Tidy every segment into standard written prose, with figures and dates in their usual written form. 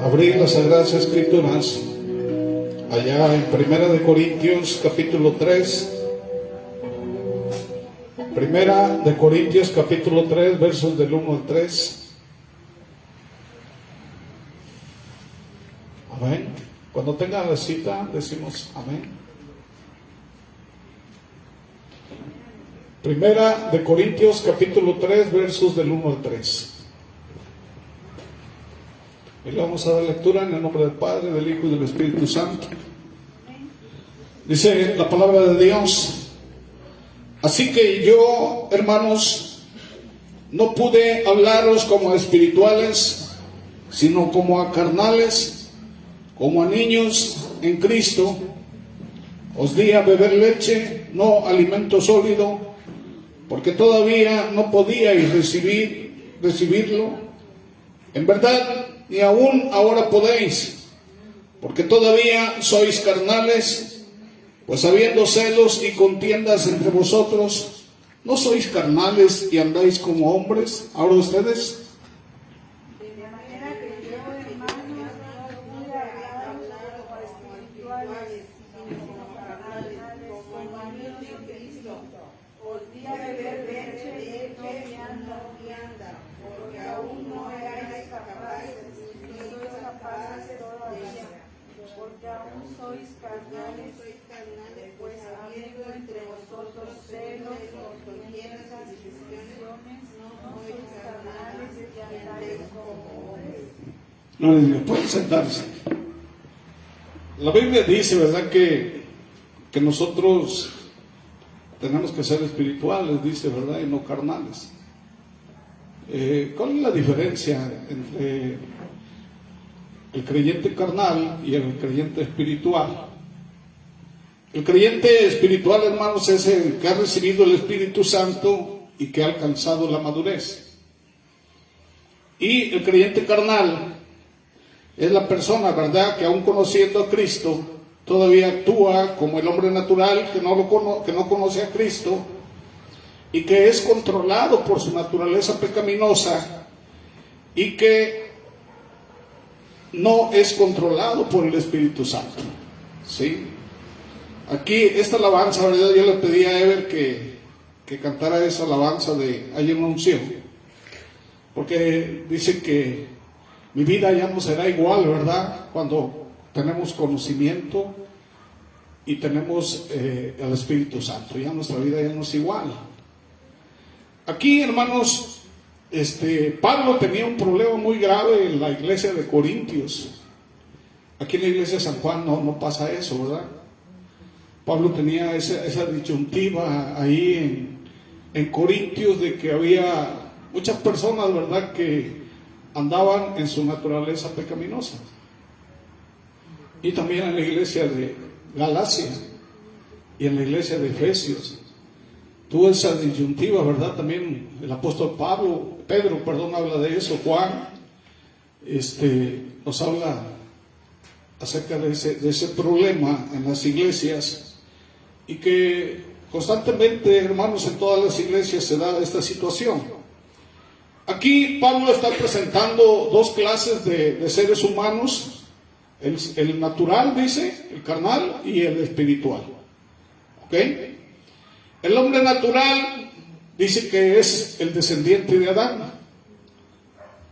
abrir las Sagradas Escrituras allá en Primera de Corintios capítulo 3. Primera de Corintios capítulo 3, versos del 1 al 3. Amén. Cuando tengan la cita decimos amén. Primera de Corintios capítulo 3, versos del 1 al 3. Y le vamos a dar lectura en el nombre del Padre, del Hijo y del Espíritu Santo. Dice la palabra de Dios: así que yo, hermanos, no pude hablaros como a espirituales, sino como a carnales, como a niños en Cristo. Os di a beber leche, no alimento sólido, porque todavía no podíais recibirlo. En verdad, ni aún ahora podéis, porque todavía sois carnales. Pues habiendo celos y contiendas entre vosotros, ¿no sois carnales y andáis como hombres? Ahora ustedes. De manera que yo, hermanos, no pude hablaros como espirituales, sino como carnales, como a niños en Cristo. Os di a beber leche, no vianda, porque aún no erais capaces, ni sois capaces todavía, porque aún sois carnales, pues habiendo entre vosotros celos, contiendas y divisiones, no sois carnales y andáis como hombres. No les digo, pueden sentarse. La Biblia dice, ¿verdad?, que nosotros tenemos que ser espirituales, dice, ¿verdad?, y no carnales. ¿Cuál es la diferencia entre el creyente carnal y el creyente espiritual? El creyente espiritual, hermanos, es el que ha recibido el Espíritu Santo y que ha alcanzado la madurez. Y el creyente carnal es la persona, ¿verdad?, que aún conociendo a Cristo, todavía actúa como el hombre natural que no conoce a Cristo y que es controlado por su naturaleza pecaminosa y que no es controlado por el Espíritu Santo. ¿Sí? Aquí esta alabanza, ¿verdad?, yo le pedí a Ever que cantara esa alabanza de Hay una unción, porque dice que mi vida ya no será igual, ¿verdad?, cuando tenemos conocimiento y tenemos el Espíritu Santo. Ya nuestra vida ya no es igual. Aquí, hermanos, Pablo tenía un problema muy grave en la iglesia de Corintios. Aquí en la iglesia de San Juan no pasa eso, ¿verdad? Pablo tenía esa disyuntiva ahí en Corintios, de que había muchas personas, ¿verdad?, que andaban en su naturaleza pecaminosa. Y también en la iglesia de Galacia y en la iglesia de Efesios tuvo esa disyuntiva, ¿verdad? También el apóstol Pedro, habla de eso. Juan nos habla acerca de ese problema en las iglesias, y que constantemente, hermanos, en todas las iglesias se da esta situación. Aquí Pablo está presentando dos clases de seres humanos: el natural, dice, el carnal, y el espiritual. ¿Ok? El hombre natural dice que es el descendiente de Adán,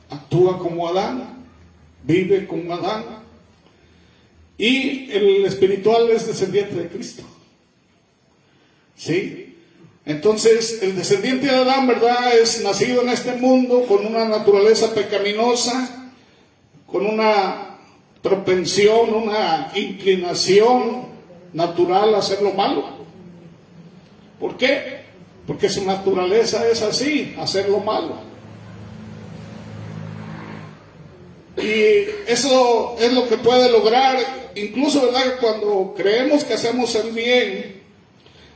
actúa como Adán, vive como Adán, y el espiritual es descendiente de Cristo. ¿Sí? Entonces, el descendiente de Adán, ¿verdad?, es nacido en este mundo con una naturaleza pecaminosa, con una propensión, una inclinación natural a hacer lo malo. ¿Por qué? Porque su naturaleza es así, hacer lo malo. Y eso es lo que puede lograr, incluso, ¿verdad?, cuando creemos que hacemos el bien,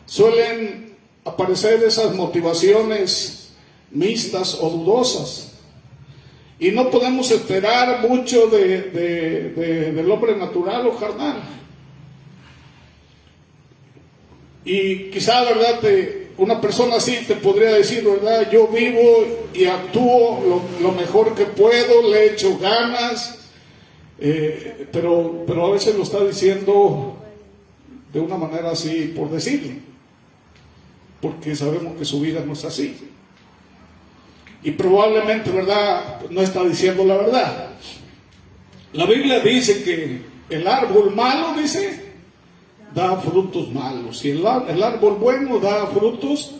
suelen aparecer esas motivaciones mixtas o dudosas, y no podemos esperar mucho del hombre natural o carnal. Y quizá, ¿verdad?, una persona así te podría decir, ¿verdad?, yo vivo y actúo lo mejor que puedo, le echo ganas, pero a veces lo está diciendo de una manera así por decirlo, porque sabemos que su vida no es así. Y probablemente, ¿verdad?, no está diciendo la verdad. La Biblia dice que el árbol malo, dice, da frutos malos, y el árbol bueno da frutos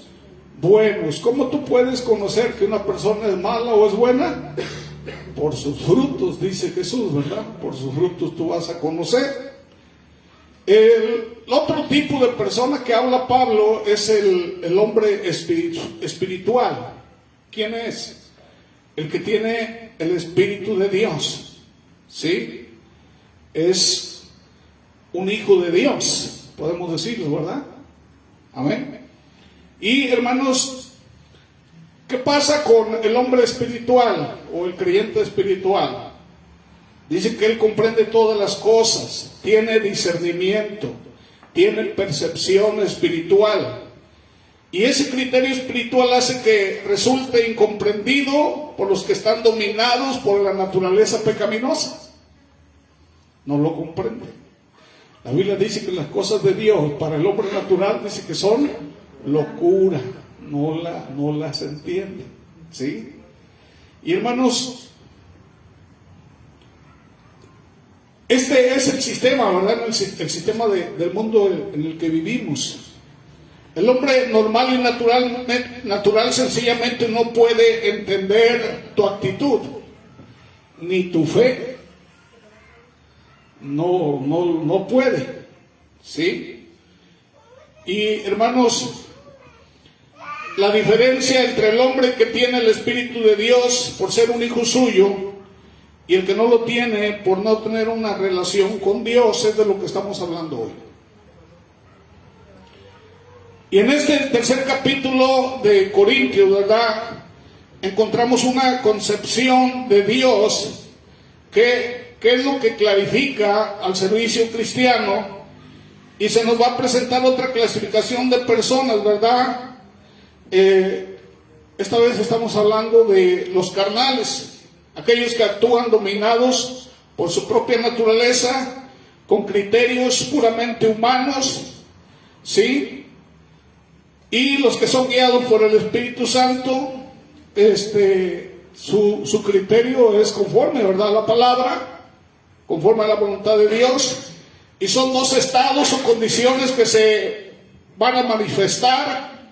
buenos. ¿Cómo tú puedes conocer que una persona es mala o es buena? Por sus frutos, dice Jesús, ¿verdad? Por sus frutos tú vas a conocer. El otro tipo de persona que habla Pablo es el hombre espiritual. ¿Quién es? El que tiene el Espíritu de Dios, ¿sí? Es un hijo de Dios, podemos decirlo, ¿verdad? Amén. Y hermanos, ¿qué pasa con el hombre espiritual o el creyente espiritual? Dice que él comprende todas las cosas, tiene discernimiento, tiene percepción espiritual. Y ese criterio espiritual hace que resulte incomprendido por los que están dominados por la naturaleza pecaminosa. No lo comprende. La Biblia dice que las cosas de Dios para el hombre natural dice que son locura, no las entiende, ¿sí? Y hermanos, este es el sistema, ¿verdad? El sistema del mundo en el que vivimos. El hombre normal y natural sencillamente no puede entender tu actitud, ni tu fe. No puede, ¿sí? Y hermanos, la diferencia entre el hombre que tiene el Espíritu de Dios por ser un hijo suyo y el que no lo tiene por no tener una relación con Dios es de lo que estamos hablando hoy. Y en este tercer capítulo de Corintios, ¿verdad?, encontramos una concepción de Dios que es lo que clarifica al servicio cristiano, y se nos va a presentar otra clasificación de personas, ¿verdad? Esta vez estamos hablando de los carnales, aquellos que actúan dominados por su propia naturaleza, con criterios puramente humanos, ¿sí? Y los que son guiados por el Espíritu Santo, su criterio es conforme, ¿verdad?, a la palabra, conforme a la voluntad de Dios, y son dos estados o condiciones que se van a manifestar,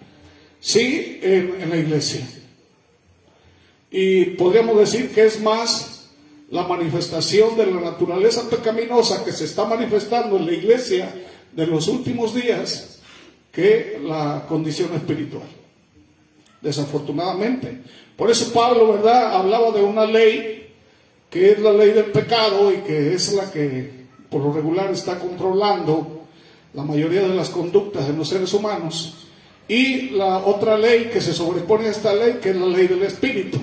¿sí?, en la iglesia. Y podríamos decir que es más la manifestación de la naturaleza pecaminosa que se está manifestando en la iglesia de los últimos días que la condición espiritual, desafortunadamente. Por eso Pablo, ¿verdad?, hablaba de una ley que es la ley del pecado y que es la que por lo regular está controlando la mayoría de las conductas de los seres humanos, y la otra ley que se sobrepone a esta ley, que es la ley del Espíritu,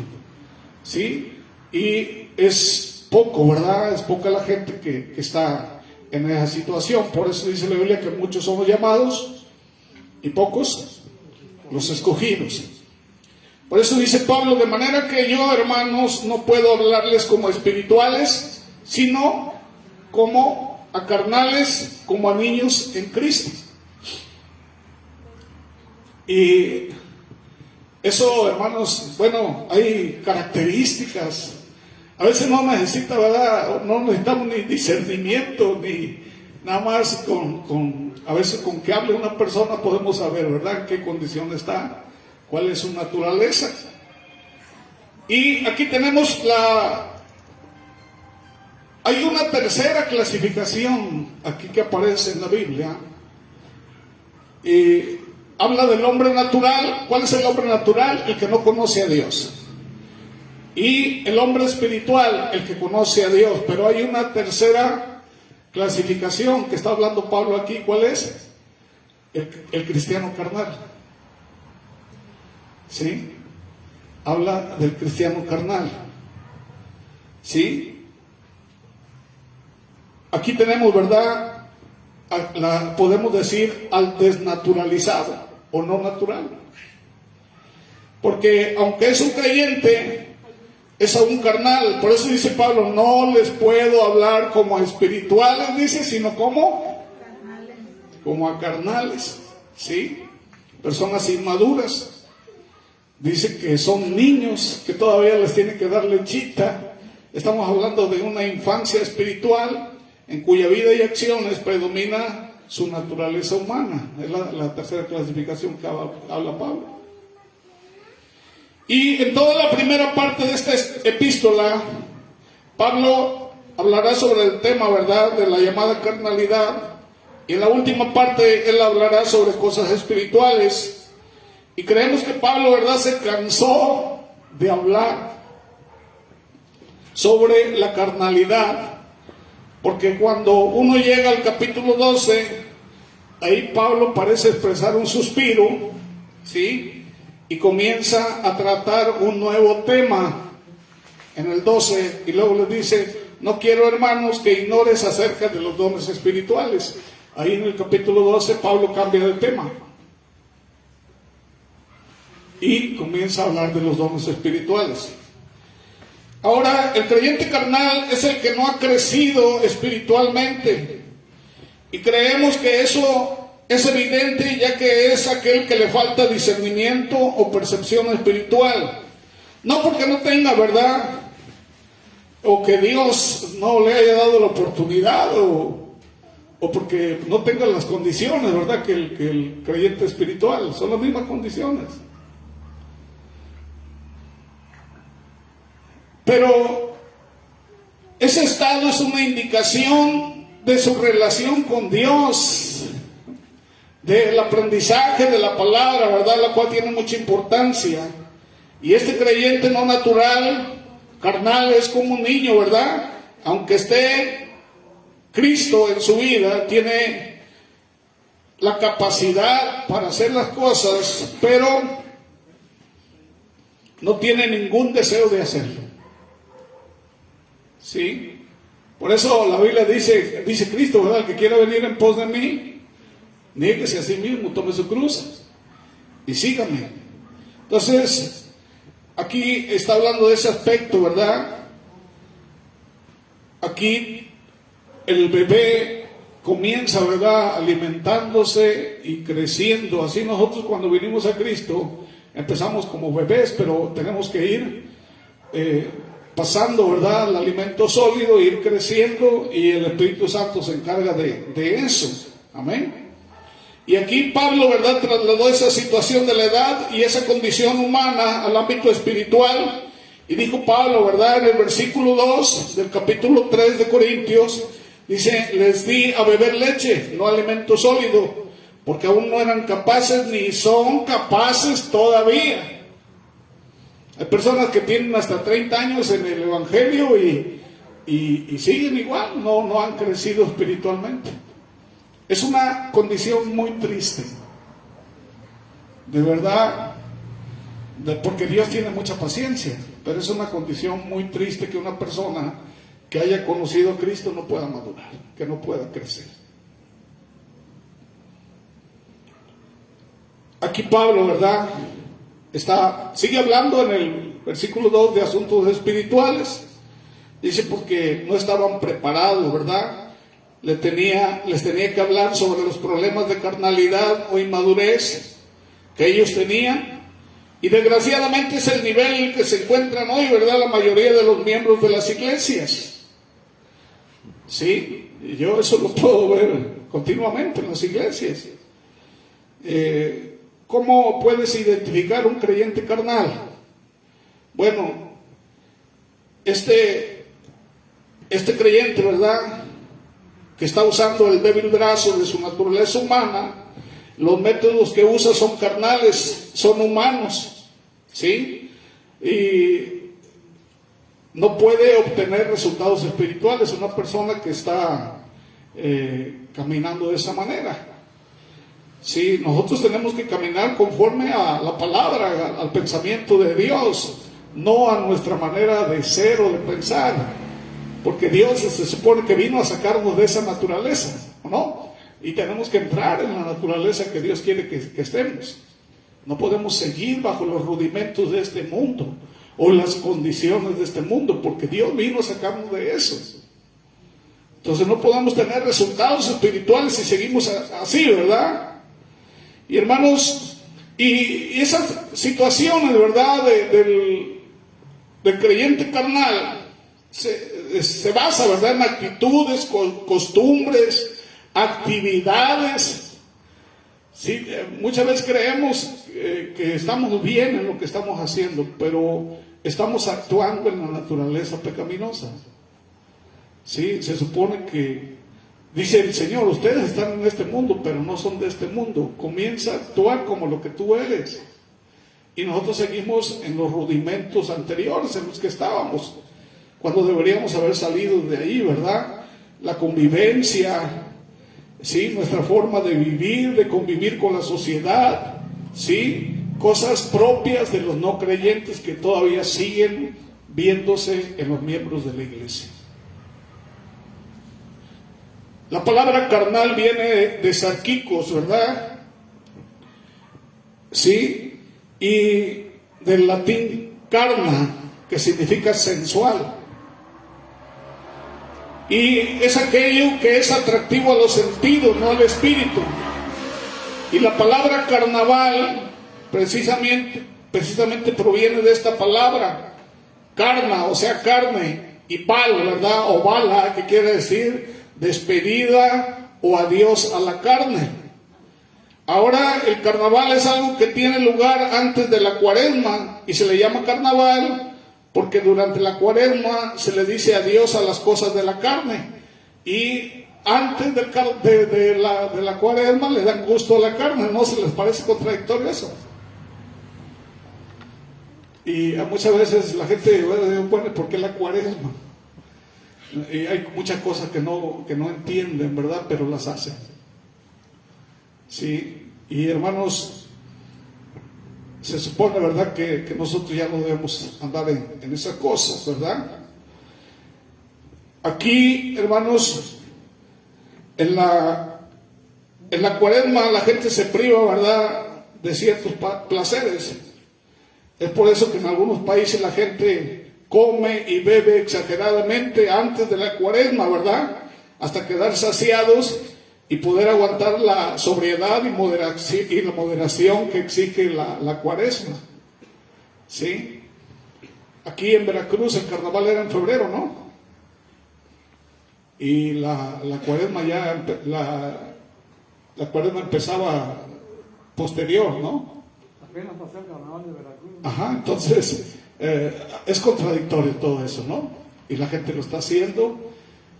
¿sí? Y es poco, ¿verdad?, es poca la gente que está en esa situación. Por eso dice la Biblia que muchos somos llamados y pocos los escogidos. Por eso dice Pablo, de manera que yo, hermanos, no puedo hablarles como espirituales, sino como a carnales, como a niños en Cristo. Y eso, hermanos, bueno, hay características. A veces no necesita, ¿verdad?, no necesitamos ni discernimiento, ni nada más a veces con que hable una persona podemos saber, ¿verdad?, en qué condición está, cuál es su naturaleza. Y aquí tenemos hay una tercera clasificación aquí que aparece en la Biblia, y habla del hombre natural. ¿Cuál es el hombre natural? El que no conoce a Dios. Y el hombre espiritual, el que conoce a Dios. Pero hay una tercera clasificación que está hablando Pablo aquí. ¿Cuál es? El cristiano carnal. ¿Sí? Habla del cristiano carnal. ¿Sí? Aquí tenemos, ¿verdad?, podemos decir al desnaturalizado o no natural. Porque aunque es un creyente, es aún carnal. Por eso dice Pablo, no les puedo hablar como a espirituales, dice, sino como a carnales, ¿sí? Personas inmaduras. Dice que son niños, que todavía les tiene que dar lechita. Estamos hablando de una infancia espiritual en cuya vida y acciones predomina su naturaleza humana. Es la tercera clasificación que habla Pablo. Y en toda la primera parte de esta epístola, Pablo hablará sobre el tema, ¿verdad?, de la llamada carnalidad. Y en la última parte, él hablará sobre cosas espirituales. Y creemos que Pablo, ¿verdad?, se cansó de hablar sobre la carnalidad. Porque cuando uno llega al capítulo 12, ahí Pablo parece expresar un suspiro, ¿sí?, y comienza a tratar un nuevo tema en el 12, y luego les dice, no quiero, hermanos, que ignores acerca de los dones espirituales. Ahí en el capítulo 12 Pablo cambia de tema y comienza a hablar de los dones espirituales. Ahora, el creyente carnal es el que no ha crecido espiritualmente, y creemos que eso es evidente, ya que es aquel que le falta discernimiento o percepción espiritual. No porque no tenga, ¿verdad?, o que Dios no le haya dado la oportunidad, o porque no tenga las condiciones, ¿verdad?, que el creyente espiritual. Son las mismas condiciones. Pero ese estado es una indicación de su relación con Dios, del aprendizaje de la palabra, ¿verdad?, la cual tiene mucha importancia. Y este creyente no natural, carnal, es como un niño, ¿verdad? Aunque esté Cristo en su vida, tiene la capacidad para hacer las cosas, pero no tiene ningún deseo de hacerlo, ¿sí? Por eso la Biblia dice Cristo, ¿verdad?, el que quiera venir en pos de mí, niéguese a sí mismo, tome su cruz y sígame. Entonces, aquí está hablando de ese aspecto, ¿verdad? Aquí el bebé comienza, ¿verdad?, alimentándose y creciendo. Así nosotros cuando vinimos a Cristo empezamos como bebés, pero tenemos que ir pasando, ¿verdad?, el alimento sólido, e ir creciendo, y el Espíritu Santo se encarga de eso. Amén. Y aquí Pablo, ¿verdad?, trasladó esa situación de la edad y esa condición humana al ámbito espiritual. Y dijo Pablo, ¿verdad?, en el versículo 2 del capítulo 3 de Corintios, dice, les di a beber leche, no alimento sólido, porque aún no eran capaces ni son capaces todavía. Hay personas que tienen hasta 30 años en el Evangelio y siguen igual, no han crecido espiritualmente. Es una condición muy triste, de verdad, porque Dios tiene mucha paciencia, pero es una condición muy triste que una persona que haya conocido a Cristo no pueda madurar, que no pueda crecer. Aquí Pablo, ¿verdad?, sigue hablando en el versículo 2 de asuntos espirituales. Dice, porque no estaban preparados, ¿verdad? Les tenía que hablar sobre los problemas de carnalidad o inmadurez que ellos tenían. Y desgraciadamente es el nivel en el que se encuentran hoy, ¿verdad?, la mayoría de los miembros de las iglesias. Sí, yo eso lo puedo ver continuamente en las iglesias. ¿Cómo puedes identificar un creyente carnal? Bueno, este creyente, ¿verdad?, que está usando el débil brazo de su naturaleza humana, los métodos que usa son carnales, son humanos, ¿sí? Y no puede obtener resultados espirituales una persona que está caminando de esa manera. Sí, nosotros tenemos que caminar conforme a la palabra, al pensamiento de Dios, no a nuestra manera de ser o de pensar, porque Dios se supone que vino a sacarnos de esa naturaleza, ¿no? Y tenemos que entrar en la naturaleza que Dios quiere que estemos. No podemos seguir bajo los rudimentos de este mundo o las condiciones de este mundo, porque Dios vino a sacarnos de eso. Entonces no podemos tener resultados espirituales si seguimos así, ¿verdad? Y hermanos, y esas situaciones, ¿verdad?, del creyente carnal se basa, ¿verdad?, en actitudes, costumbres, actividades. Sí, muchas veces creemos que estamos bien en lo que estamos haciendo, pero estamos actuando en la naturaleza pecaminosa. Sí, se supone que, dice el Señor, ustedes están en este mundo, pero no son de este mundo. Comienza a actuar como lo que tú eres. Y nosotros seguimos en los rudimentos anteriores en los que estábamos, cuando deberíamos haber salido de ahí, ¿verdad? La convivencia, ¿sí? Nuestra forma de vivir, de convivir con la sociedad, ¿sí? Cosas propias de los no creyentes que todavía siguen viéndose en los miembros de la iglesia. La palabra carnal viene de sarquicos, ¿verdad? Sí, y del latín carna, que significa sensual. Y es aquello que es atractivo a los sentidos, no al espíritu. Y la palabra carnaval precisamente proviene de esta palabra, carna, o sea, carne, y pal, ¿verdad? O bala, que quiere decir despedida o adiós a la carne. Ahora el carnaval es algo que tiene lugar antes de la cuaresma y se le llama carnaval porque durante la cuaresma se le dice adiós a las cosas de la carne y antes de la cuaresma le dan gusto a la carne. ¿No se les parece contradictorio eso? Y muchas veces la gente, bueno, ¿por qué la cuaresma? Y hay muchas cosas que no entienden, ¿verdad? Pero las hacen. Sí, y hermanos, se supone, ¿verdad?, que nosotros ya no debemos andar en esas cosas, ¿verdad? Aquí, hermanos, en la cuaresma la gente se priva, ¿verdad?, de ciertos placeres. Es por eso que en algunos países la gente come y bebe exageradamente antes de la cuaresma, ¿verdad?, hasta quedar saciados y poder aguantar la sobriedad y la moderación que exige la cuaresma. ¿Sí? Aquí en Veracruz el carnaval era en febrero, ¿no? Y la cuaresma la cuaresma empezaba posterior, ¿no? Apenas pasó el carnaval de Veracruz. Ajá, entonces es contradictorio todo eso, ¿no? Y la gente lo está haciendo.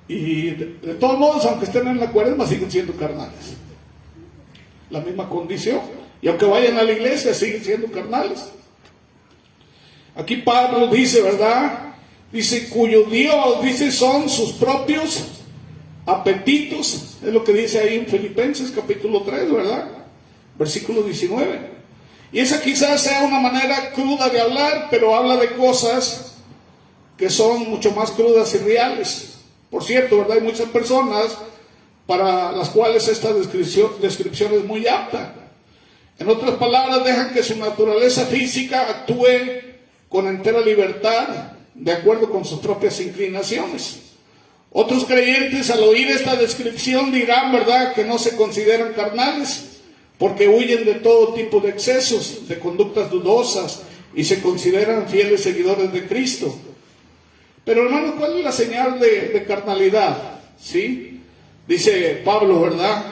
Y de todos modos, aunque estén en la cuaresma, siguen siendo carnales. La misma condición. Y aunque vayan a la iglesia, siguen siendo carnales. Aquí Pablo dice, ¿verdad? Dice, cuyo Dios, dice, son sus propios apetitos. Es lo que dice ahí en Filipenses capítulo 3, ¿verdad? Versículo 19. Y esa quizás sea una manera cruda de hablar, pero habla de cosas que son mucho más crudas y reales. Por cierto, ¿verdad? Hay muchas personas para las cuales esta descripción es muy apta. En otras palabras, dejan que su naturaleza física actúe con entera libertad, de acuerdo con sus propias inclinaciones. Otros creyentes, al oír esta descripción, dirán, ¿verdad?, que no se consideran carnales, porque huyen de todo tipo de excesos, de conductas dudosas, y se consideran fieles seguidores de Cristo. Pero hermano, ¿cuál es la señal de carnalidad? ¿Sí? Dice Pablo, ¿verdad?,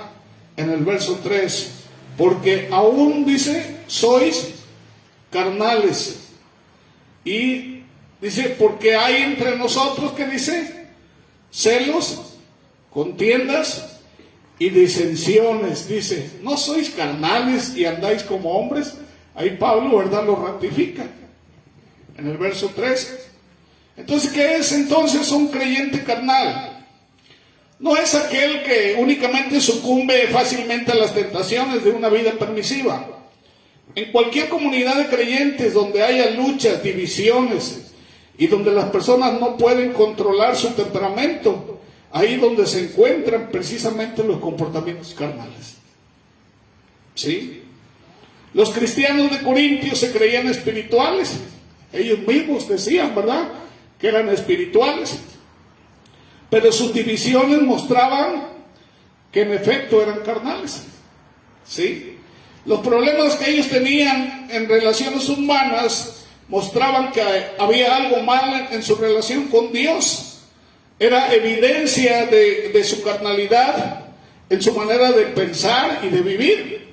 en el verso 3, porque aún, dice, sois carnales. Y dice, porque hay entre nosotros, ¿qué dice? Celos, contiendas y disensiones. Dice, ¿no sois carnales y andáis como hombres? Ahí Pablo, ¿verdad?, lo ratifica en el verso 3. Entonces, ¿qué es entonces un creyente carnal? No es aquel que únicamente sucumbe fácilmente a las tentaciones de una vida permisiva. En cualquier comunidad de creyentes donde haya luchas, divisiones y donde las personas no pueden controlar su temperamento, ahí donde se encuentran precisamente los comportamientos carnales. ¿Sí? Los cristianos de Corintios se creían espirituales, Ellos mismos decían, ¿verdad?, que eran espirituales. Pero sus divisiones mostraban que en efecto eran carnales. ¿Sí? Los problemas que ellos tenían en relaciones humanas mostraban que había algo mal en su relación con Dios. Era evidencia de su carnalidad en su manera de pensar y de vivir.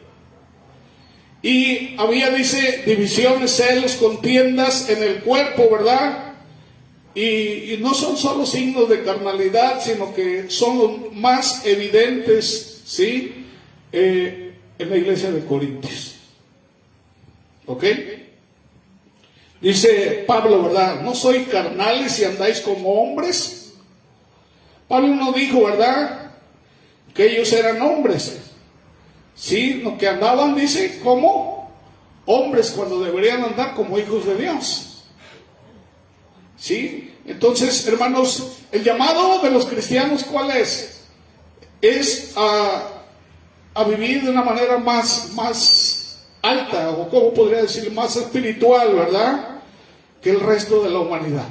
Y había, dice, divisiones, celos, contiendas en el cuerpo, ¿verdad? Y no son solo signos de carnalidad, sino que son los más evidentes, ¿sí?, en la iglesia de Corintios. ¿Ok? Dice Pablo, ¿verdad? No sois carnales y andáis como hombres. Pablo no dijo, ¿verdad?, que ellos eran hombres. Sí, lo que andaban, dice, como hombres, cuando deberían andar como hijos de Dios. ¿Sí? Entonces, hermanos, el llamado de los cristianos, ¿cuál es? Es a vivir de una manera más alta, o como podría decir, más espiritual, ¿verdad?, que el resto de la humanidad.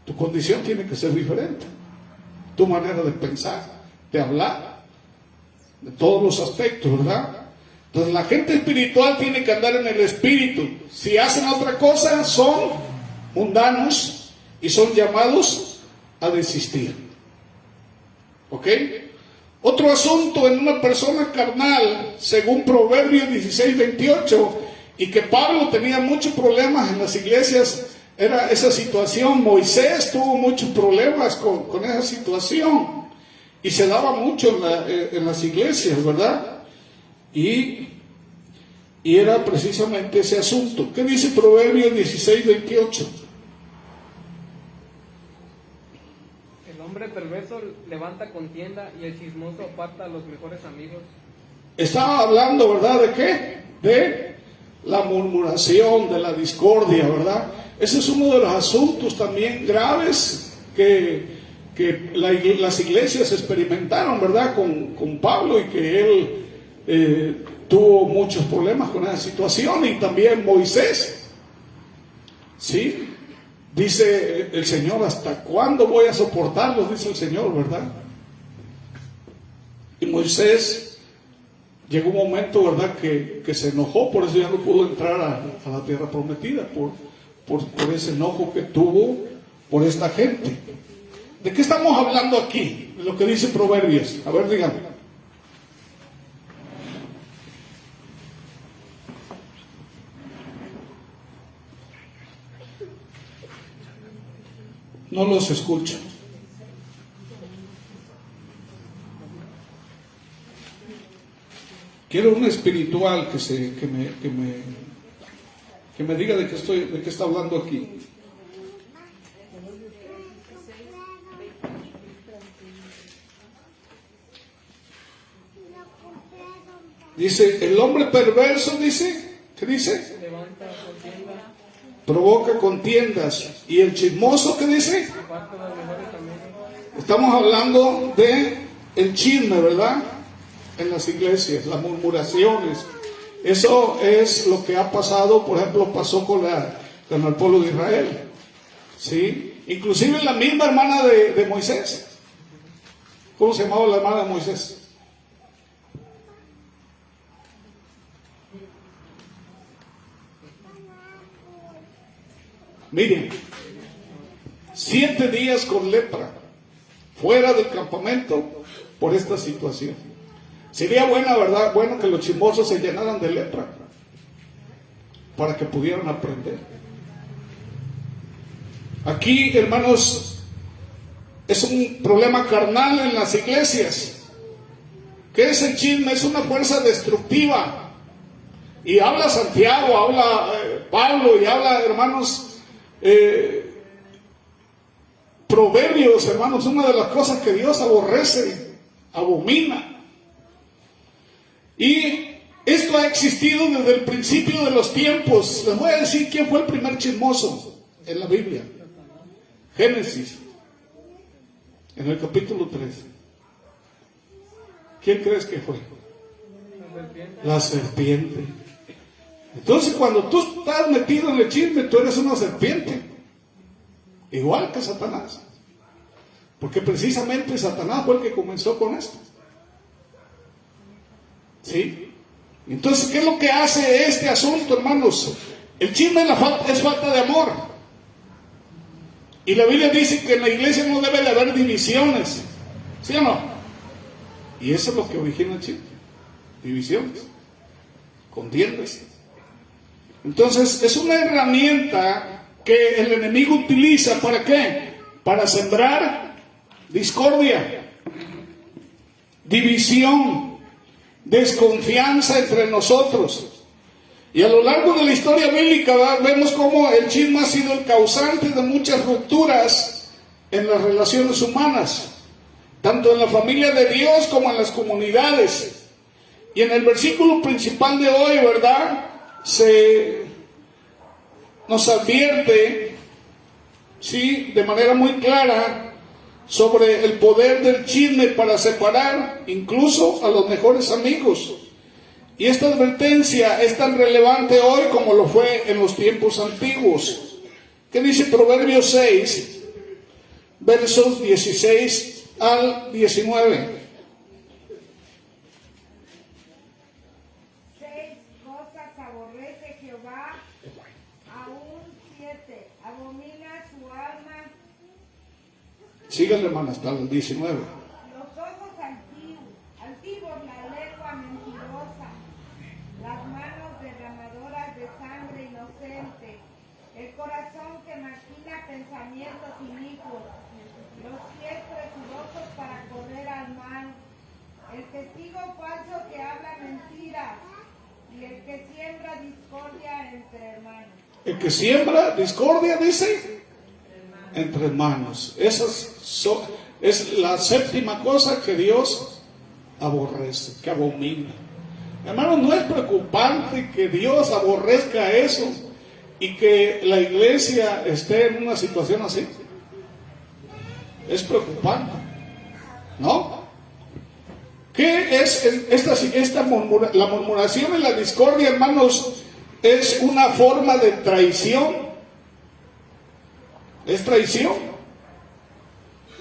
Tu condición tiene que ser diferente. Tu manera de pensar, de hablar, de todos los aspectos, ¿verdad? Entonces, la gente espiritual tiene que andar en el espíritu. Si hacen otra cosa, son mundanos y son llamados a desistir. ¿Ok? Otro asunto en una persona carnal, según Proverbios 16:28, y que Pablo tenía muchos problemas en las iglesias, era esa situación. Moisés tuvo muchos problemas con esa situación, y se daba mucho en las iglesias, ¿verdad? Y era precisamente ese asunto. ¿Qué dice Proverbios 16:28? El hombre perverso levanta contienda y el chismoso aparta a los mejores amigos. Estaba hablando, ¿verdad?, ¿de qué? De la murmuración, de la discordia, ¿verdad? Ese es uno de los asuntos también graves que las iglesias experimentaron, ¿verdad?, con Pablo, y que él tuvo muchos problemas con esa situación, y también Moisés. ¿Sí? Dice el Señor, ¿hasta cuándo voy a soportarlos?, dice el Señor, ¿verdad? Y Moisés llegó un momento, ¿verdad?, que se enojó, por eso ya no pudo entrar a la tierra prometida, por ese enojo que tuvo por esta gente. ¿De qué estamos hablando aquí? De lo que dice Proverbios. A ver, díganme. No los escucho. Quiero un espiritual que me diga de qué está hablando aquí. Dice, el hombre perverso, dice, ¿qué dice? Levanta contienda. Provoca contiendas. ¿Y el chismoso qué dice? Aparta a los mejores amigos. Estamos hablando de el chisme, ¿verdad? En las iglesias, las murmuraciones. Eso es lo que ha pasado, por ejemplo, pasó con el pueblo de Israel. ¿Sí? Inclusive la misma hermana de Moisés. ¿Cómo se llamaba la hermana de Moisés? Miren, 7 días con lepra, fuera del campamento, por esta situación. Sería buena, ¿verdad? Bueno que los chismosos se llenaran de lepra, para que pudieran aprender. Aquí, hermanos, es un problema carnal en las iglesias. ¿Qué es el chisme? Es una fuerza destructiva. Y habla Santiago, habla Pablo, y habla, hermanos, Proverbios, hermanos, una de las cosas que Dios aborrece, abomina. Y esto ha existido desde el principio de los tiempos. Les voy a decir quién fue el primer chismoso en la Biblia. Génesis, en el capítulo 3. ¿Quién crees que fue? La serpiente. La serpiente. Entonces, cuando tú estás metido en el chisme, tú eres una serpiente, igual que Satanás. Porque precisamente Satanás fue el que comenzó con esto. ¿Sí? Entonces, ¿qué es lo que hace este asunto, hermanos? El chisme es falta de amor. Y la Biblia dice que en la iglesia no debe de haber divisiones. ¿Sí o no? Y eso es lo que origina el chisme. Divisiones. Contiendas. Entonces, es una herramienta que el enemigo utiliza. ¿Para qué? Para sembrar discordia, división, desconfianza entre nosotros. Y a lo largo de la historia bíblica vemos cómo el chisme ha sido el causante de muchas rupturas en las relaciones humanas, tanto en la familia de Dios como en las comunidades. Y en el versículo principal de hoy, ¿verdad?, nos advierte, sí, de manera muy clara, sobre el poder del chisme para separar incluso a los mejores amigos. Y esta advertencia es tan relevante hoy como lo fue en los tiempos antiguos. ¿Qué dice Proverbios 6, versos 16 al 19? 6 cosas aborrece Jehová, aún 7 abomina su alma. Síganle, hermana, hasta el 19. Los ojos altivos, la lengua mentirosa, las manos derramadoras de sangre inocente, el corazón que maquina pensamientos inicuos, los pies presurosos para correr al mal, el testigo falso que habla mentiras y el que siembra discordia entre hermanos. El que siembra discordia, dice, entre hermanos. Esa es la séptima cosa que Dios aborrece, que abomina. Hermanos, no es preocupante que Dios aborrezca eso y que la iglesia esté en una situación así. Es preocupante, ¿no? ¿Qué es la murmuración y la discordia, hermanos? Es una forma de traición. Es traición,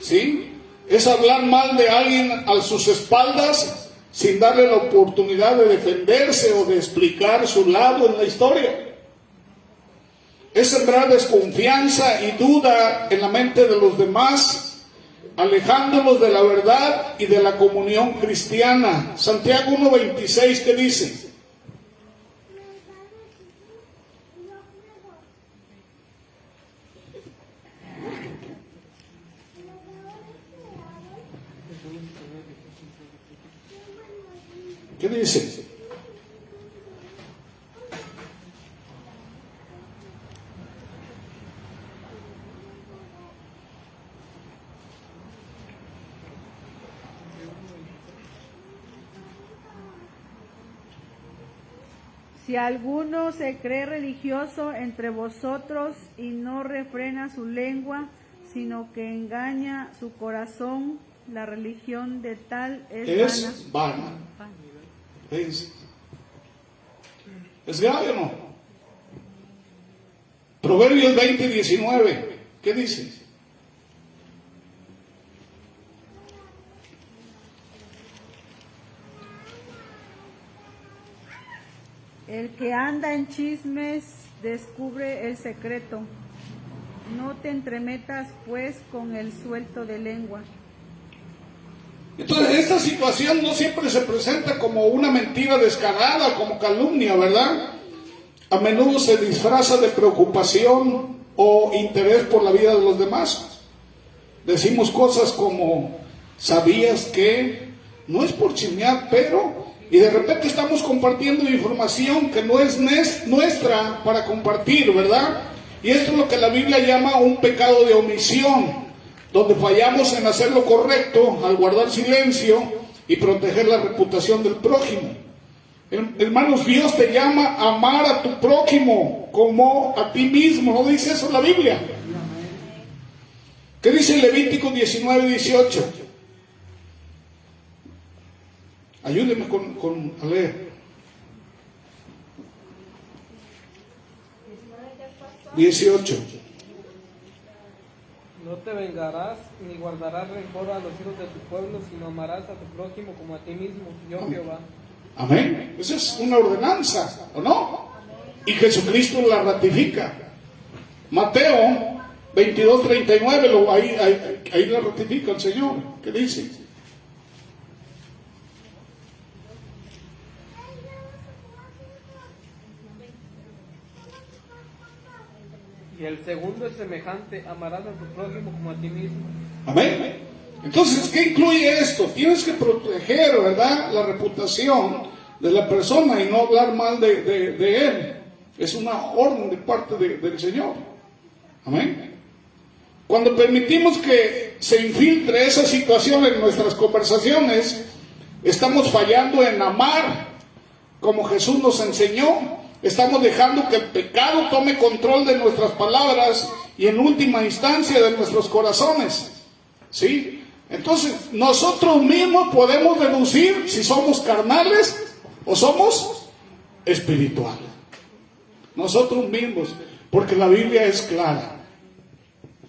¿sí? Es hablar mal de alguien a sus espaldas sin darle la oportunidad de defenderse o de explicar su lado en la historia. Es sembrar desconfianza y duda en la mente de los demás, alejándolos de la verdad y de la comunión cristiana. Santiago 1:26, ¿qué dice? ¿Qué dice? Si alguno se cree religioso entre vosotros y no refrena su lengua, sino que engaña su corazón, la religión de tal es vana. ¿Es grave o no? Proverbios 20:19, ¿qué dice? El que anda en chismes descubre el secreto. No te entremetas pues con el suelto de lengua. Entonces, esta situación no siempre se presenta como una mentira descarada, como calumnia, ¿verdad? A menudo se disfraza de preocupación o interés por la vida de los demás. Decimos cosas como, ¿sabías que? No es por chismear, pero... Y de repente estamos compartiendo información que no es nuestra para compartir, ¿verdad? Y esto es lo que la Biblia llama un pecado de omisión, donde fallamos en hacer lo correcto al guardar silencio y proteger la reputación del prójimo. Hermanos, Dios te llama a amar a tu prójimo como a ti mismo. ¿No dice eso la Biblia? ¿Qué dice Levítico 19:18? Ayúdeme a leer. 18. No te vengarás ni guardarás rencor a los hijos de tu pueblo, sino amarás a tu prójimo como a ti mismo. Yo Jehová. Amén. Esa es una ordenanza, ¿o no? Y Jesucristo la ratifica. Mateo 22:39, ahí la ratifica el Señor. ¿Qué dice? Y el segundo es semejante, amarás a tu prójimo como a ti mismo. Amén. Entonces, ¿qué incluye esto? Tienes que proteger, ¿verdad?, la reputación de la persona y no hablar mal de él. Es una orden de parte del Señor. Amén. Cuando permitimos que se infiltre esa situación en nuestras conversaciones, estamos fallando en amar como Jesús nos enseñó. Estamos dejando que el pecado tome control de nuestras palabras y en última instancia de nuestros corazones. ¿Sí? Entonces, nosotros mismos podemos deducir si somos carnales o somos espirituales. Nosotros mismos, porque la Biblia es clara.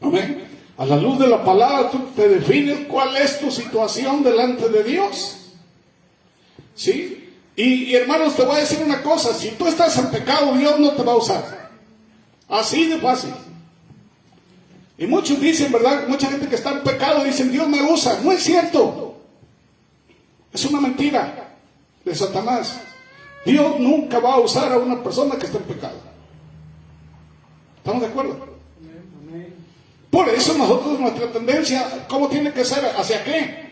Amén. A la luz de la palabra tú te defines cuál es tu situación delante de Dios. ¿Sí? Y hermanos, te voy a decir una cosa: si tú estás en pecado, Dios no te va a usar. Así de fácil. Y muchos dicen, ¿verdad? Mucha gente que está en pecado dicen, Dios me usa. No es cierto. Es una mentira de Satanás. Dios nunca va a usar a una persona que está en pecado. ¿Estamos de acuerdo? Por eso nosotros, nuestra tendencia, ¿cómo tiene que ser? ¿Hacia qué?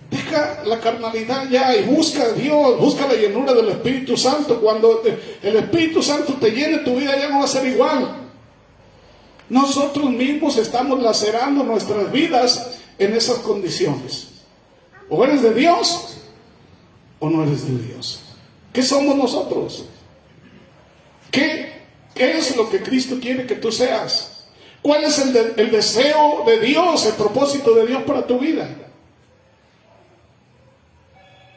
Deja la carnalidad ya y busca a Dios, busca la llenura del Espíritu Santo. Cuando el Espíritu Santo te llene, tu vida ya no va a ser igual. Nosotros mismos estamos lacerando nuestras vidas en esas condiciones. O eres de Dios o no eres de Dios. ¿Qué somos nosotros? ¿Qué es lo que Cristo quiere que tú seas? ¿Cuál es el deseo de Dios, el propósito de Dios para tu vida?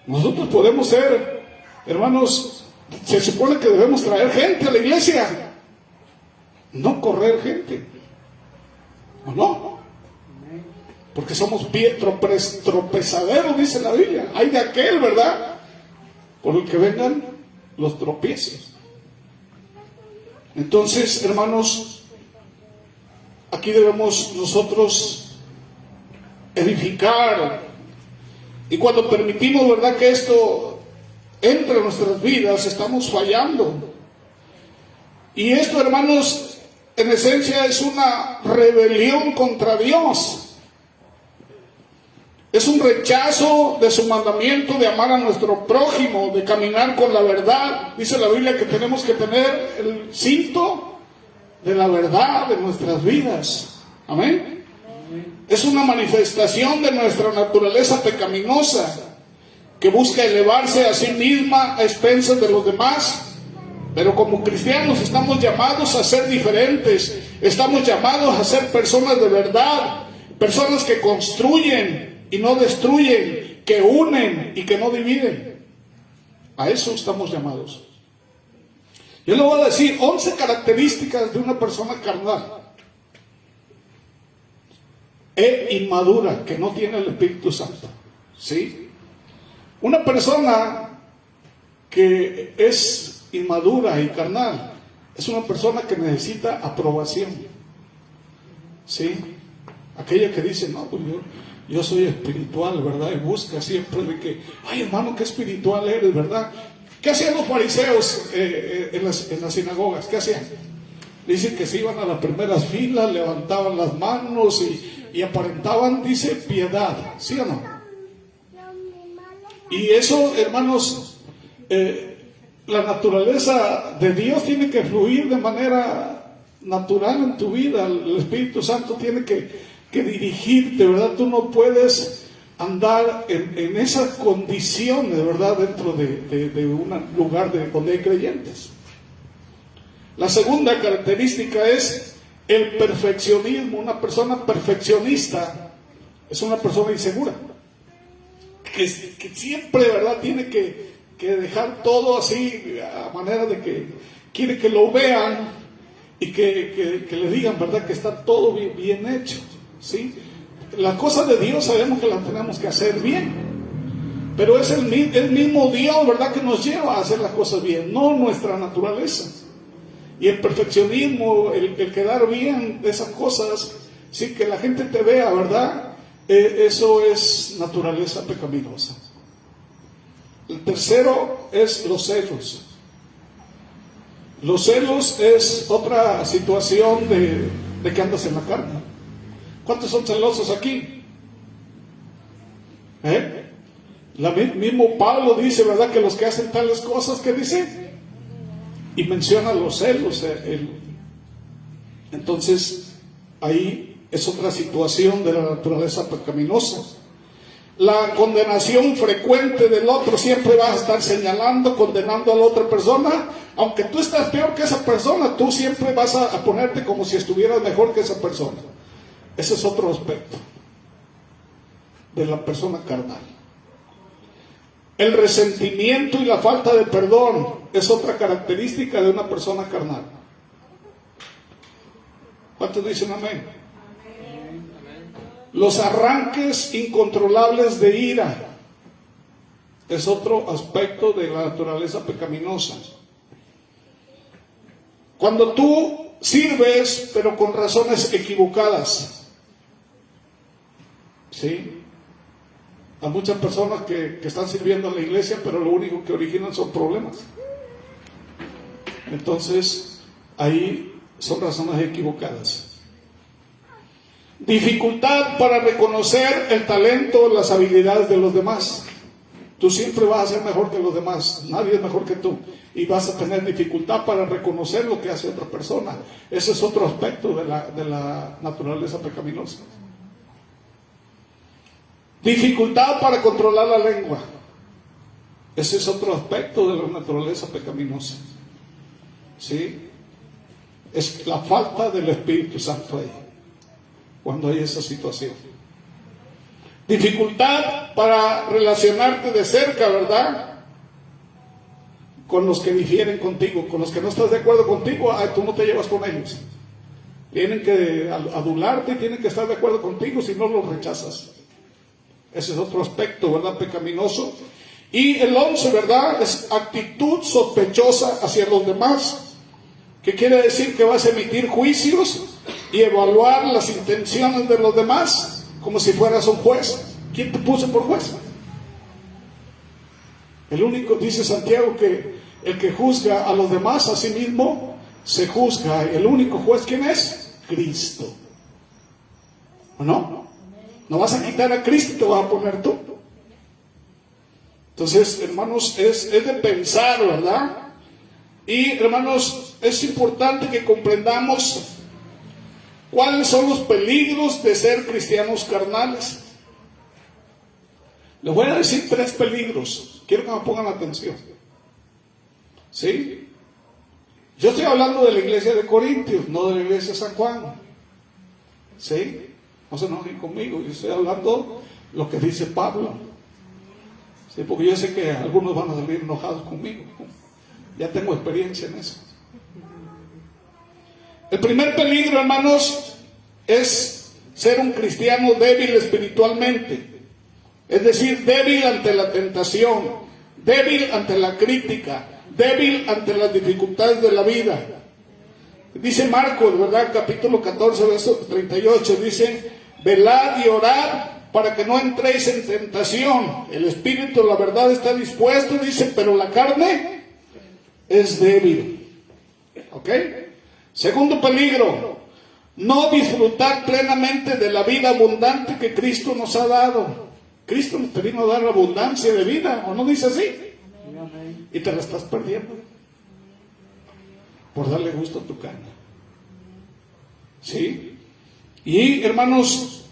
Nosotros podemos ser, hermanos, se supone que debemos traer gente a la iglesia, no correr gente, ¿o no? Porque somos tropezaderos, dice la Biblia. Hay de aquel, ¿verdad?, por el que vengan los tropiezos. Entonces, hermanos, aquí debemos nosotros edificar. Y cuando permitimos, ¿verdad?, que esto entre en nuestras vidas, estamos fallando. Y esto, hermanos, en esencia es una rebelión contra Dios. Es un rechazo de su mandamiento de amar a nuestro prójimo, de caminar con la verdad. Dice la Biblia que tenemos que tener el cinto de la verdad de nuestras vidas. Amén. Es una manifestación de nuestra naturaleza pecaminosa que busca elevarse a sí misma a expensas de los demás. Pero como cristianos estamos llamados a ser diferentes. Estamos llamados a ser personas de verdad, personas que construyen y no destruyen, que unen y que no dividen. A eso estamos llamados. Yo le voy a decir 11 características de una persona carnal e inmadura, que no tiene el Espíritu Santo. ¿Sí? Una persona que es inmadura y carnal es una persona que necesita aprobación. ¿Sí? Aquella que dice, no, pues yo soy espiritual, ¿verdad? Y busca siempre de que, ay, hermano, qué espiritual eres, ¿verdad? ¿Qué hacían los fariseos en las sinagogas? ¿Qué hacían? Dicen que se iban a las primeras filas, levantaban las manos y aparentaban, dice, piedad. ¿Sí o no? Y eso, hermanos, la naturaleza de Dios tiene que fluir de manera natural en tu vida. El Espíritu Santo tiene que dirigirte, ¿verdad? Tú no puedes andar en esas condiciones, ¿verdad?, dentro de un lugar donde hay creyentes. La segunda característica es el perfeccionismo. Una persona perfeccionista es una persona insegura, que siempre, ¿verdad?, tiene que dejar todo así, a manera de que quiere que lo vean y que le digan, ¿verdad?, que está todo bien hecho, ¿sí? Las cosas de Dios sabemos que las tenemos que hacer bien, pero es el mismo Dios, ¿verdad?, que nos lleva a hacer las cosas bien, no nuestra naturaleza. Y el perfeccionismo, el quedar bien de esas cosas, sí, que la gente te vea, ¿verdad?, eso es naturaleza pecaminosa. El tercero es los celos. Los celos es otra situación de que andas en la carne. ¿Cuántos son celosos aquí? Mismo Pablo dice, ¿verdad?, que los que hacen tales cosas, ¿qué dice? Y menciona los celos. Entonces, ahí es otra situación de la naturaleza pecaminosa. La condenación frecuente del otro, siempre vas a estar señalando, condenando a la otra persona, aunque tú estás peor que esa persona, tú siempre vas a ponerte como si estuvieras mejor que esa persona. Ese es otro aspecto de la persona carnal. El resentimiento y la falta de perdón es otra característica de una persona carnal. ¿Cuántos dicen amén? Los arranques incontrolables de ira es otro aspecto de la naturaleza pecaminosa. Cuando tú sirves, pero con razones equivocadas, ¿sí? Hay muchas personas que están sirviendo en la iglesia, pero lo único que originan son problemas. Entonces, ahí son razones equivocadas. Dificultad para reconocer el talento, las habilidades de los demás. Tú siempre vas a ser mejor que los demás, nadie es mejor que tú, y vas a tener dificultad para reconocer lo que hace otra persona. Ese es otro aspecto de la naturaleza pecaminosa. Dificultad para controlar la lengua. Ese es otro aspecto de la naturaleza pecaminosa, ¿sí? Es la falta del Espíritu Santo ahí, cuando hay esa situación. Dificultad para relacionarte de cerca, ¿verdad?, con los que difieren contigo, con los que no estás de acuerdo contigo. Tú no te llevas con ellos. Tienen que adularte y tienen que estar de acuerdo contigo, si no los rechazas. Ese es otro aspecto, ¿verdad?, pecaminoso. Y el 11, ¿verdad?, es actitud sospechosa hacia los demás, que quiere decir que vas a emitir juicios y evaluar las intenciones de los demás como si fueras un juez. ¿Quién te puso por juez? El único, dice Santiago, que el que juzga a los demás a sí mismo se juzga. El único juez, ¿quién es? Cristo. ¿O no? No vas a quitar a Cristo y te vas a poner tú. Entonces, hermanos, es de pensar, ¿verdad? Y, hermanos, es importante que comprendamos cuáles son los peligros de ser cristianos carnales. Les voy a decir 3 peligros. Quiero que me pongan atención. ¿Sí? Yo estoy hablando de la iglesia de Corintios, no de la iglesia de San Juan. ¿Sí? No se enojen conmigo, yo estoy hablando lo que dice Pablo. ¿Sí? Porque yo sé que algunos van a salir enojados conmigo. Ya tengo experiencia en eso. El primer peligro, hermanos, es ser un cristiano débil espiritualmente. Es decir, débil ante la tentación, débil ante la crítica, débil ante las dificultades de la vida. Dice Marcos, ¿verdad?, capítulo 14, verso 38, dice: velad y orad para que no entréis en tentación. El espíritu, la verdad, está dispuesto, dice, pero la carne es débil. ¿Ok? Segundo peligro, no disfrutar plenamente de la vida abundante que Cristo nos ha dado. Cristo nos te vino a dar abundancia de vida, ¿o no dice así? Y te la estás perdiendo por darle gusto a tu carne. ¿Sí? Y, hermanos,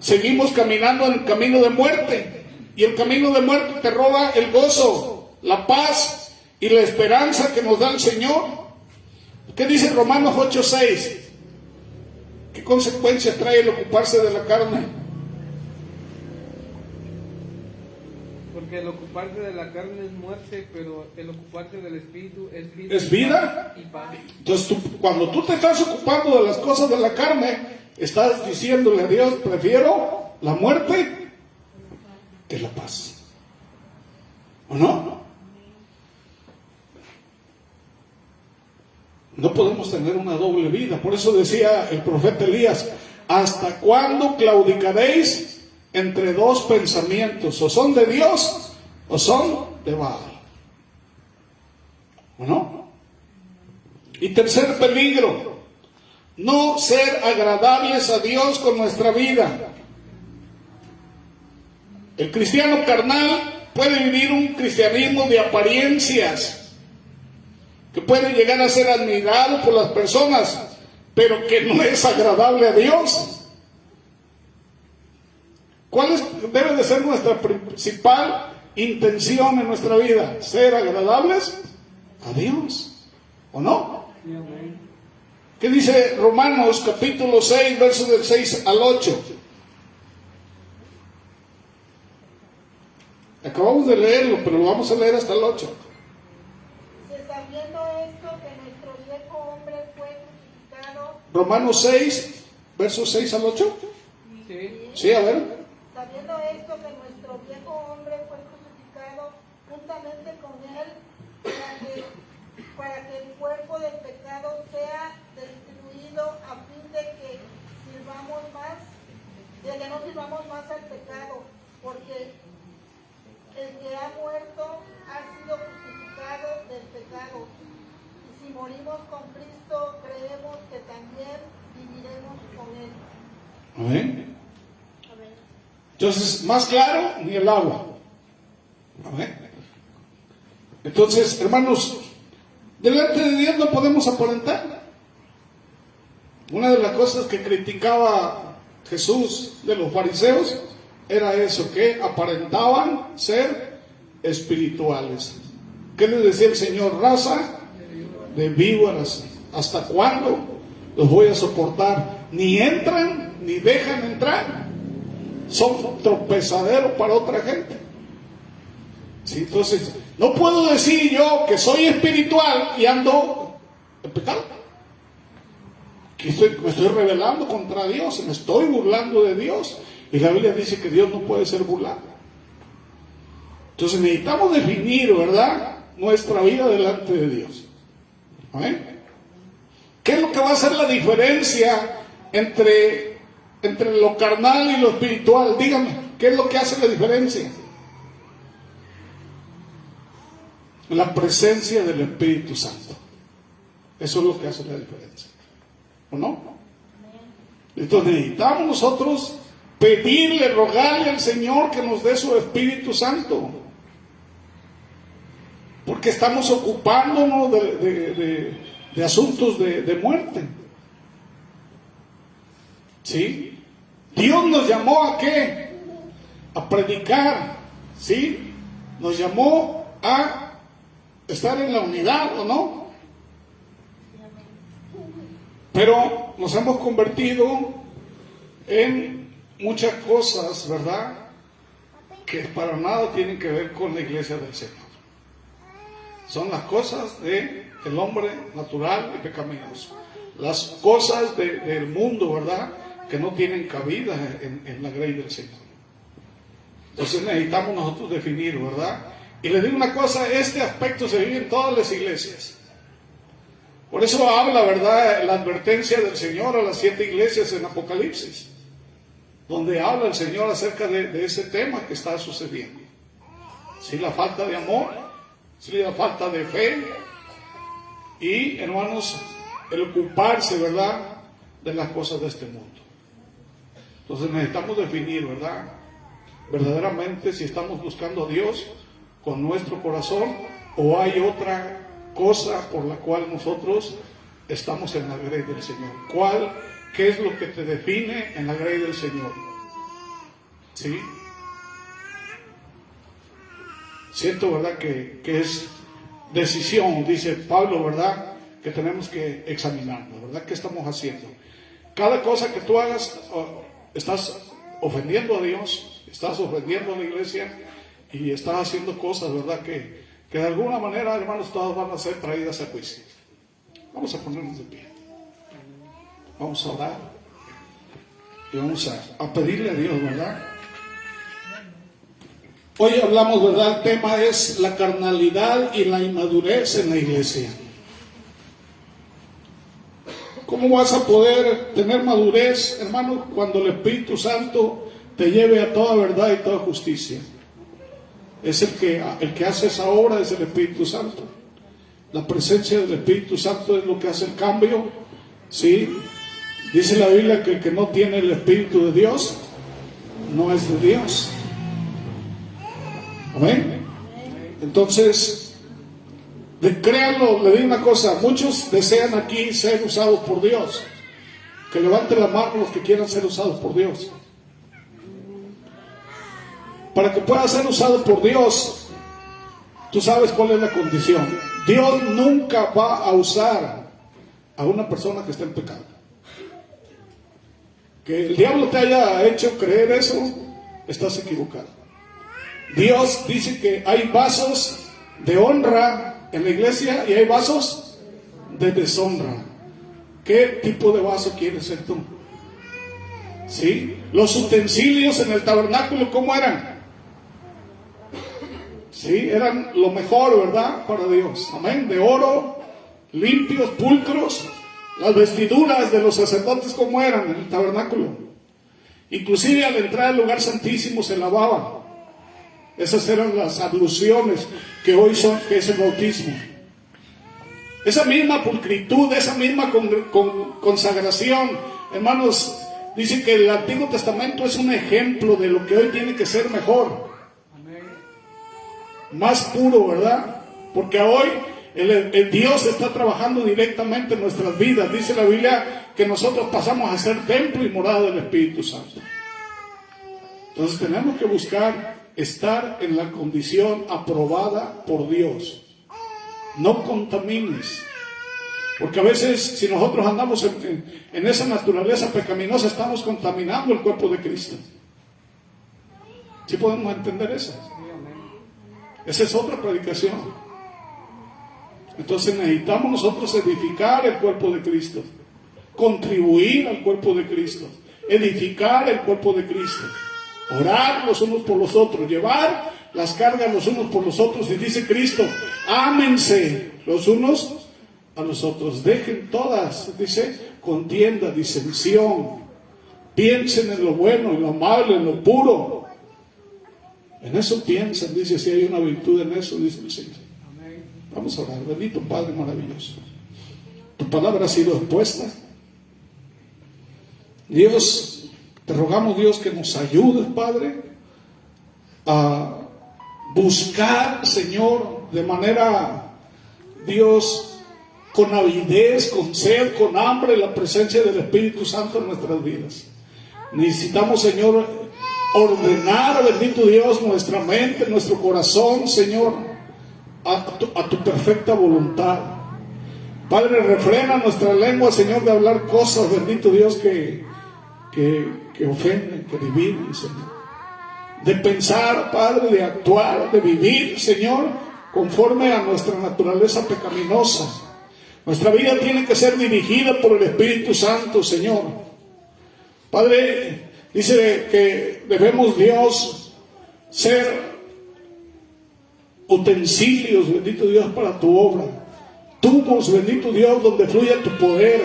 seguimos caminando en el camino de muerte. Y el camino de muerte te roba el gozo, la paz y la esperanza que nos da el Señor. ¿Qué dice Romanos 8:6? ¿Qué consecuencias trae el ocuparse de la carne? Porque el ocuparse de la carne es muerte, pero el ocuparse del espíritu es vida. ¿Es vida? Y paz. Entonces, cuando tú te estás ocupando de las cosas de la carne, estás diciéndole a Dios, prefiero la muerte que la paz. ¿O no? No podemos tener una doble vida. Por eso decía el profeta Elías, ¿hasta cuándo claudicaréis entre dos pensamientos? ¿O son de Dios o son de Baal? ¿O no? Y tercer peligro, no ser agradables a Dios con nuestra vida. El cristiano carnal puede vivir un cristianismo de apariencias, que puede llegar a ser admirado por las personas, pero que no es agradable a Dios. ¿Cuál debe de ser nuestra principal intención en nuestra vida? Ser agradables a Dios, ¿o no? Sí, amén. ¿Qué dice Romanos capítulo 6, versos del 6 al 8? Acabamos de leerlo, pero lo vamos a leer hasta el 8. Sabiendo esto, que nuestro viejo hombre fue crucificado. Romanos 6, versos 6 al 8. Sí. Sí, a ver. Sabiendo esto, que nuestro viejo hombre fue crucificado juntamente con él, para que el cuerpo del pecado sea destruido, a fin de que no sirvamos más al pecado, porque el que ha muerto ha sido crucificado del pecado. Y si morimos con Cristo, creemos que también viviremos con él. Amén. Entonces, más claro, ni el agua. Amén. Entonces, hermanos, delante de Dios no podemos aparentar. Una de las cosas que criticaba Jesús de los fariseos era eso, que aparentaban ser espirituales. ¿Qué les decía el Señor? Raza de víboras, ¿hasta cuándo los voy a soportar? Ni entran, ni dejan entrar. Son tropezadero para otra gente. ¿Sí? Entonces, no puedo decir yo que soy espiritual y ando en pecado. Que me estoy rebelando contra Dios, me estoy burlando de Dios. Y la Biblia dice que Dios no puede ser burlado. Entonces necesitamos definir, ¿verdad?, nuestra vida delante de Dios. ¿Amén? ¿Qué es lo que va a hacer la diferencia entre lo carnal y lo espiritual? Dígame, ¿qué es lo que hace la diferencia? La presencia del Espíritu Santo. Eso es lo que hace la diferencia. ¿O no? Entonces necesitamos nosotros pedirle, rogarle al Señor que nos dé su Espíritu Santo. Porque estamos ocupándonos de asuntos de muerte. ¿Sí? Dios nos llamó ¿a qué? A predicar. ¿Sí? Nos llamó a estar en la unidad, ¿o no? Pero nos hemos convertido en muchas cosas, ¿verdad?, que para nada tienen que ver con la iglesia del Señor. Son las cosas del hombre natural y pecaminoso. Las cosas del mundo, ¿verdad?, que no tienen cabida en la grey del Señor. Entonces necesitamos nosotros definir, ¿verdad? Y les digo una cosa, este aspecto se vive en todas las iglesias. Por eso habla, ¿verdad?, la advertencia del Señor a las 7 iglesias en Apocalipsis, donde habla el Señor acerca de ese tema que está sucediendo. Sí, la falta de amor, sí, la falta de fe y, hermanos, el ocuparse, ¿verdad?, de las cosas de este mundo. Entonces necesitamos definir, ¿verdad?, verdaderamente si estamos buscando a Dios con nuestro corazón o hay otra cosa por la cual nosotros estamos en la grey del Señor. ¿Qué es lo que te define en la grey del Señor? ¿Sí? Siento, ¿verdad?, que es decisión, dice Pablo, ¿verdad?, que tenemos que examinarnos, ¿verdad? ¿Qué estamos haciendo? Cada cosa que tú hagas, estás ofendiendo a Dios, estás ofendiendo a la iglesia, y estás haciendo cosas, ¿verdad? Que de alguna manera, hermanos, todas van a ser traídas a juicio. Vamos a ponernos de pie. Vamos a orar. Y vamos a pedirle a Dios, ¿verdad? Hoy hablamos, ¿verdad? El tema es la carnalidad y la inmadurez en la iglesia. ¿Cómo vas a poder tener madurez, hermano, cuando el Espíritu Santo te lleve a toda verdad y toda justicia? Es el que hace esa obra, es el Espíritu Santo. La presencia del Espíritu Santo es lo que hace el cambio, ¿sí? Dice la Biblia que el que no tiene el Espíritu de Dios no es de Dios. Amén. Entonces, créanlo, le digo una cosa, muchos desean aquí ser usados por Dios. Que levanten la mano los que quieran ser usados por Dios. Para que puedas ser usado por Dios, tú sabes cuál es la condición. Dios nunca va a usar a una persona que está en pecado. Que el diablo te haya hecho creer eso, estás equivocado. Dios dice que hay vasos de honra en la iglesia y hay vasos de deshonra. ¿Qué tipo de vaso quieres ser tú? ¿Sí? Los utensilios en el tabernáculo, ¿cómo eran? Sí, eran lo mejor, ¿verdad? Para Dios. Amén. De oro, limpios, pulcros. Las vestiduras de los sacerdotes, ¿cómo eran en el tabernáculo? Inclusive al entrar al lugar santísimo se lavaban. Esas eran las abluciones que hoy son, que es el bautismo. Esa misma pulcritud, esa misma consagración, hermanos, dice que el Antiguo Testamento es un ejemplo de lo que hoy tiene que ser mejor. Más puro, ¿verdad? Porque hoy el Dios está trabajando directamente en nuestras vidas. Dice la Biblia que nosotros pasamos a ser templo y morada del Espíritu Santo. Entonces tenemos que buscar estar en la condición aprobada por Dios. No contamines. Porque a veces si nosotros andamos en esa naturaleza pecaminosa, estamos contaminando el cuerpo de Cristo. ¿Sí podemos entender eso? Esa es otra predicación. Entonces necesitamos nosotros edificar el cuerpo de Cristo, contribuir al cuerpo de Cristo, edificar el cuerpo de Cristo, orar los unos por los otros, llevar las cargas los unos por los otros. Y dice Cristo, ámense los unos a los otros, dejen todas, dice, contienda, disensión, piensen en lo bueno, en lo amable, en lo puro. En eso piensan, dice, si hay una virtud en eso, dice el Señor. Vamos a orar. Bendito Padre maravilloso, tu palabra ha sido expuesta. Dios, te rogamos, Dios, que nos ayudes, Padre, a buscar, Señor, de manera, Dios, con avidez, con sed, con hambre, la presencia del Espíritu Santo en nuestras vidas. Necesitamos, Señor, ordenar, bendito Dios, nuestra mente, nuestro corazón, Señor, a tu perfecta voluntad. Padre, refrena nuestra lengua, Señor, de hablar cosas, bendito Dios, que ofenden, que dividen, Señor. De pensar, Padre, de actuar, de vivir, Señor, conforme a nuestra naturaleza pecaminosa. Nuestra vida tiene que ser dirigida por el Espíritu Santo, Señor. Padre, dice que debemos, Dios, ser utensilios, bendito Dios, para tu obra. Tubos, bendito Dios, donde fluya tu poder.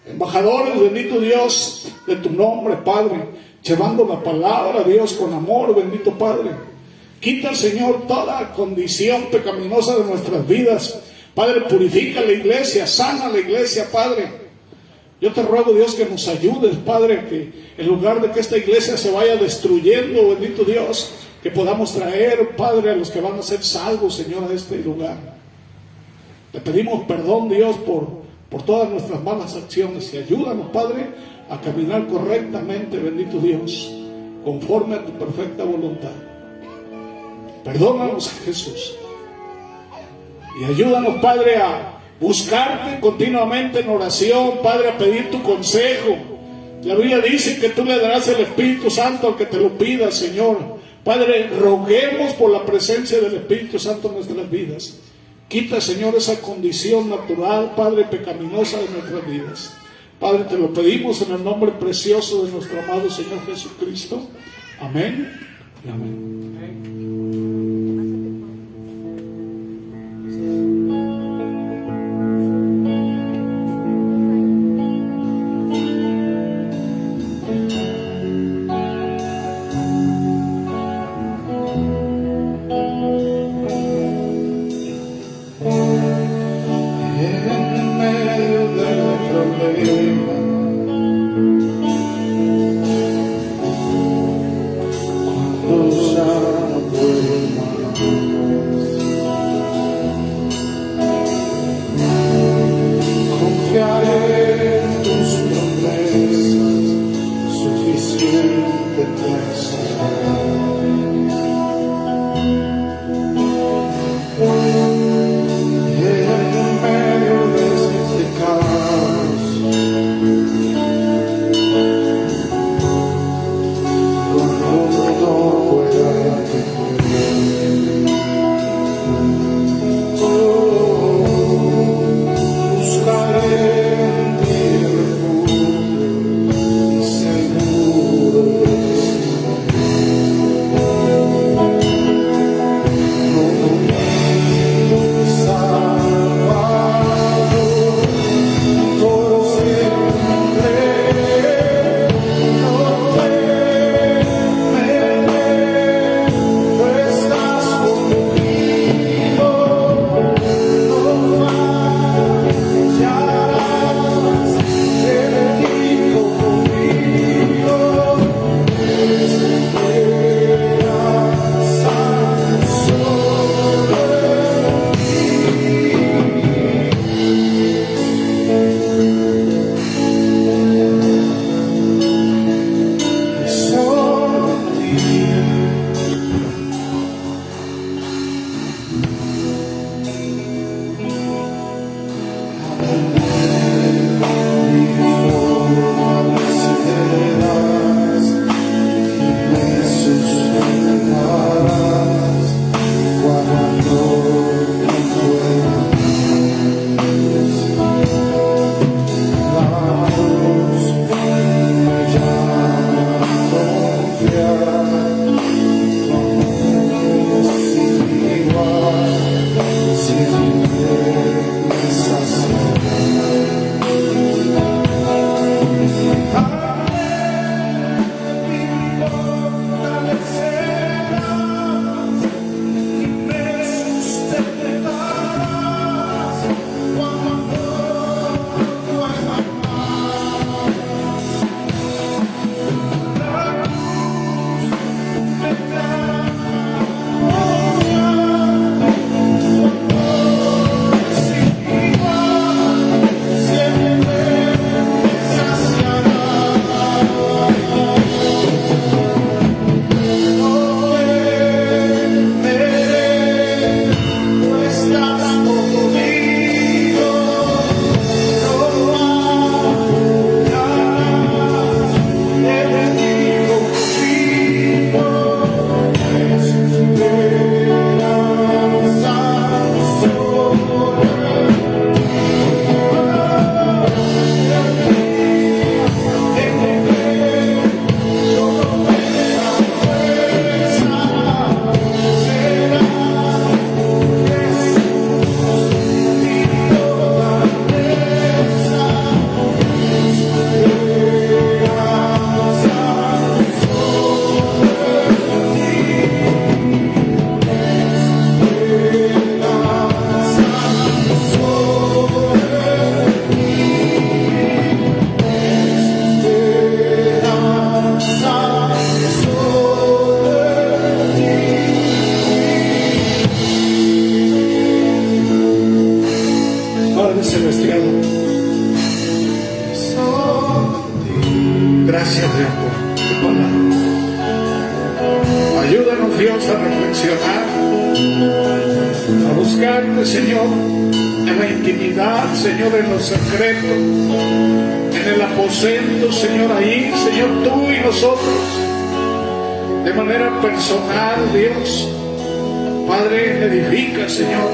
Embajadores, bendito Dios, de tu nombre, Padre, llevando la palabra, Dios, con amor, bendito Padre. Quita, Señor, toda condición pecaminosa de nuestras vidas. Padre, purifica la iglesia, sana la iglesia, Padre. Yo te ruego, Dios, que nos ayudes, Padre, que en lugar de que esta iglesia se vaya destruyendo, bendito Dios, que podamos traer, Padre, a los que van a ser salvos, Señor, a este lugar. Te pedimos perdón, Dios, por todas nuestras malas acciones, y ayúdanos, Padre, a caminar correctamente, bendito Dios, conforme a tu perfecta voluntad. Perdónanos, Jesús, y ayúdanos, Padre, a buscarte continuamente en oración, Padre, a pedir tu consejo. La Biblia dice que tú le darás el Espíritu Santo al que te lo pida, Señor. Padre, roguemos por la presencia del Espíritu Santo en nuestras vidas. Quita, Señor, esa condición natural, Padre, pecaminosa de nuestras vidas. Padre, te lo pedimos en el nombre precioso de nuestro amado Señor Jesucristo. Amén y amén. En medio del problema, cuando ya no puedo más, confiaré en tus promesas, suficiente te será. En medio de este caos, cuando no pueda entender, buscaré en ti refugio y seguro de Gracias, Dios, por tu palabra. Ayúdanos, Dios, a reflexionar, a buscarte, Señor, en la intimidad, Señor, en lo secreto, en el aposento, Señor, ahí, Señor, tú y nosotros. de manera personal, Dios. Padre, edifica, Señor,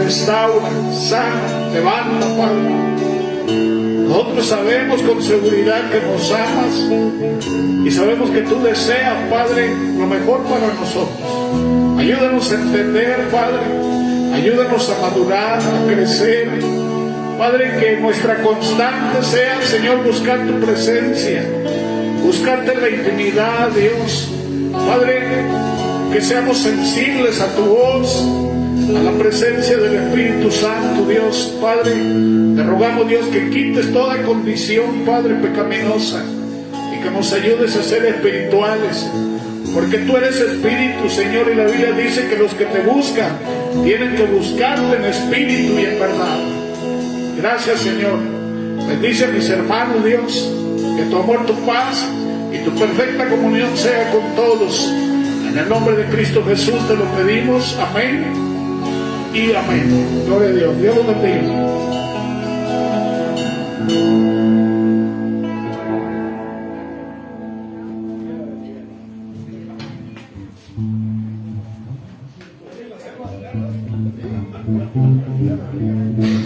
restaura, sana, levanta, Padre. Nosotros sabemos con seguridad que nos amas y sabemos que tú deseas, Padre, lo mejor para nosotros. Ayúdanos a entender, Padre, ayúdanos a madurar, a crecer. Padre, que nuestra constante sea, Señor, buscar tu presencia, buscarte en la intimidad, Dios. Padre, que seamos sensibles a tu voz, a la presencia del Espíritu Santo, Dios. Padre, te rogamos, Dios, que quites toda condición, Padre, pecaminosa, y que nos ayudes a ser espirituales, porque tú eres espíritu, Señor, y la Biblia dice que los que te buscan tienen que buscarte en espíritu y en verdad. Gracias, Señor. Bendice a mis hermanos, Dios, que tu amor, tu paz y tu perfecta comunión sea con todos. En el nombre de Cristo Jesús te lo pedimos. Amén y amén. Gloria a Dios. Dios los bendiga.